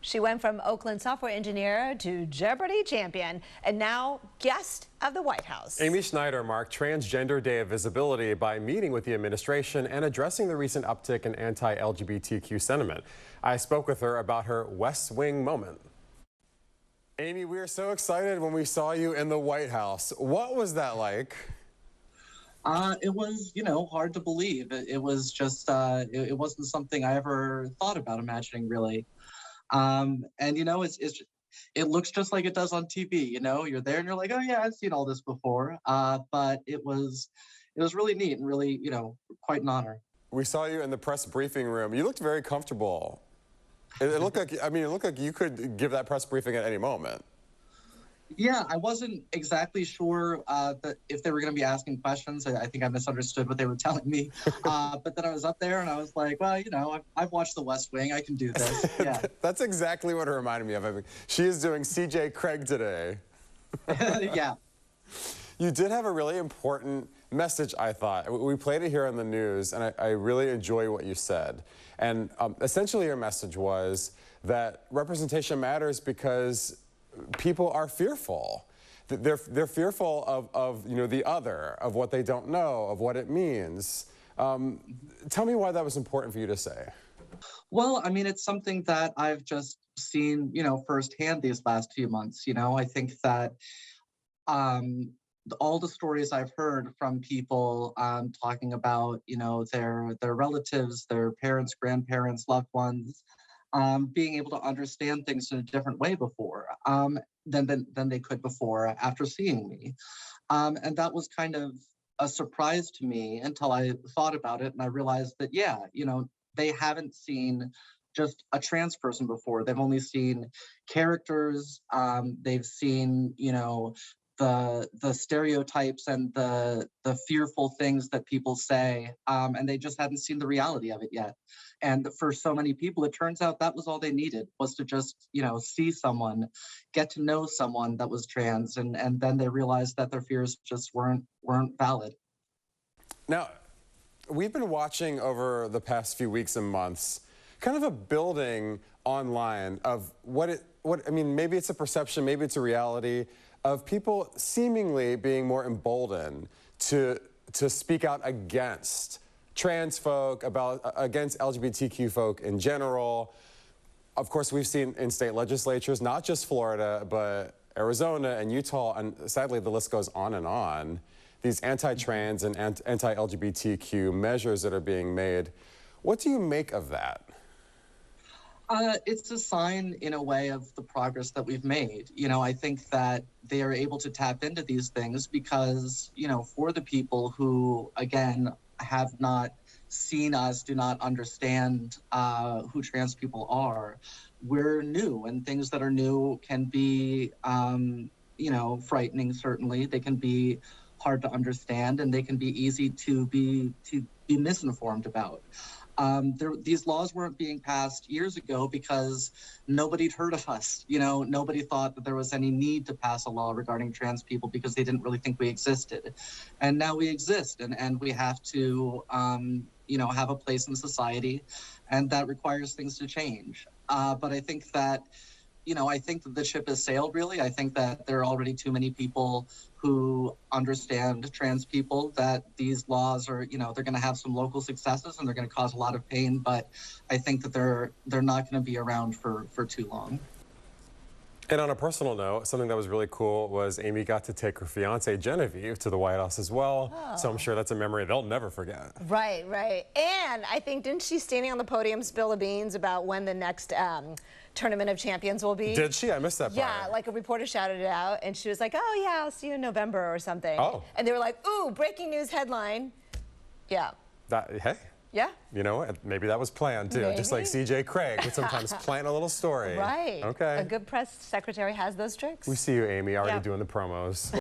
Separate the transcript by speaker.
Speaker 1: She went from Oakland software engineer to Jeopardy champion and now guest of the White House.
Speaker 2: Amy Schneider marked Transgender Day of Visibility by meeting with the administration and addressing the recent uptick in anti-LGBTQ sentiment. I spoke with her about her West Wing moment. Amy, we were so excited when we saw you in the White House. What was that like?
Speaker 3: It was, hard to believe. It was just, it wasn't something I ever thought about imagining, really. And it looks just like it does on TV. You're there and you're like, oh yeah, I've seen all this before. But it was really neat and really, quite an honor.
Speaker 2: We saw you in the press briefing room. You looked very comfortable. It looked like, it looked like you could give that press briefing at any moment.
Speaker 3: Yeah, I wasn't exactly sure if they were going to be asking questions. I think I misunderstood what they were telling me. But then I was up there and I was like, well, I've watched The West Wing. I can do this. Yeah.
Speaker 2: That's exactly what it reminded me of. I mean, she is doing C.J. Craig today.
Speaker 3: Yeah.
Speaker 2: You did have a really important message, I thought. We played it here on the news, and I really enjoy what you said. And essentially your message was that representation matters because people are fearful. They're fearful of the other, of what they don't know, of what it means. Tell me why that was important for you to say.
Speaker 3: Well, I mean, it's something that I've just seen, firsthand these last few months. I think that all the stories I've heard from people talking about, their relatives, their parents, grandparents, loved ones, being able to understand things in a different way before than they could before after seeing me. And that was kind of a surprise to me until I thought about it and I realized that, yeah, they haven't seen just a trans person before. They've only seen characters. They've seen, the stereotypes and the fearful things that people say, and they just hadn't seen the reality of it yet. And for so many people, it turns out that was all they needed, was to just, see someone, get to know someone that was trans, and then they realized that their fears just weren't valid.
Speaker 2: Now, we've been watching over the past few weeks and months kind of a building online of maybe it's a perception, maybe it's a reality, of people seemingly being more emboldened to speak out against trans folk, against LGBTQ folk in general. Of course, we've seen in state legislatures, not just Florida, but Arizona and Utah, and sadly the list goes on, these anti-trans and anti-LGBTQ measures that are being made. What do you make of that?
Speaker 3: It's a sign, in a way, of the progress that we've made. I think that they are able to tap into these things because, for the people who, again, have not seen us, do not understand who trans people are, we're new, and things that are new can be, frightening, certainly. They can be hard to understand, and they can be easy to be misinformed about. These laws weren't being passed years ago because nobody'd heard of us. Nobody thought that there was any need to pass a law regarding trans people because they didn't really think we existed. And now we exist, and we have to, have a place in society, and that requires things to change. But I think that, the ship has sailed, really. I think that there are already too many people who understand trans people, that these laws are, they're going to have some local successes and they're going to cause a lot of pain, but I think that they're not going to be around for too long.
Speaker 2: And on a personal note, something that was really cool was Amy got to take her fiance Genevieve to the White House as well. Oh. So I'm sure that's a memory they'll never forget.
Speaker 1: Right. And I think, didn't she standing on the podium spill the beans about when the next Tournament of Champions will be?
Speaker 2: Did she? I missed that part.
Speaker 1: Yeah, like a reporter shouted it out and she was like, oh yeah, I'll see you in November or something. Oh. And they were like, ooh, breaking news headline. Yeah.
Speaker 2: Hey.
Speaker 1: Yeah.
Speaker 2: Maybe that was planned too. Maybe. Just like C.J. Craig would sometimes plan a little story.
Speaker 1: Right.
Speaker 2: Okay.
Speaker 1: A good press secretary has those tricks.
Speaker 2: We see you, Amy, already doing the promos.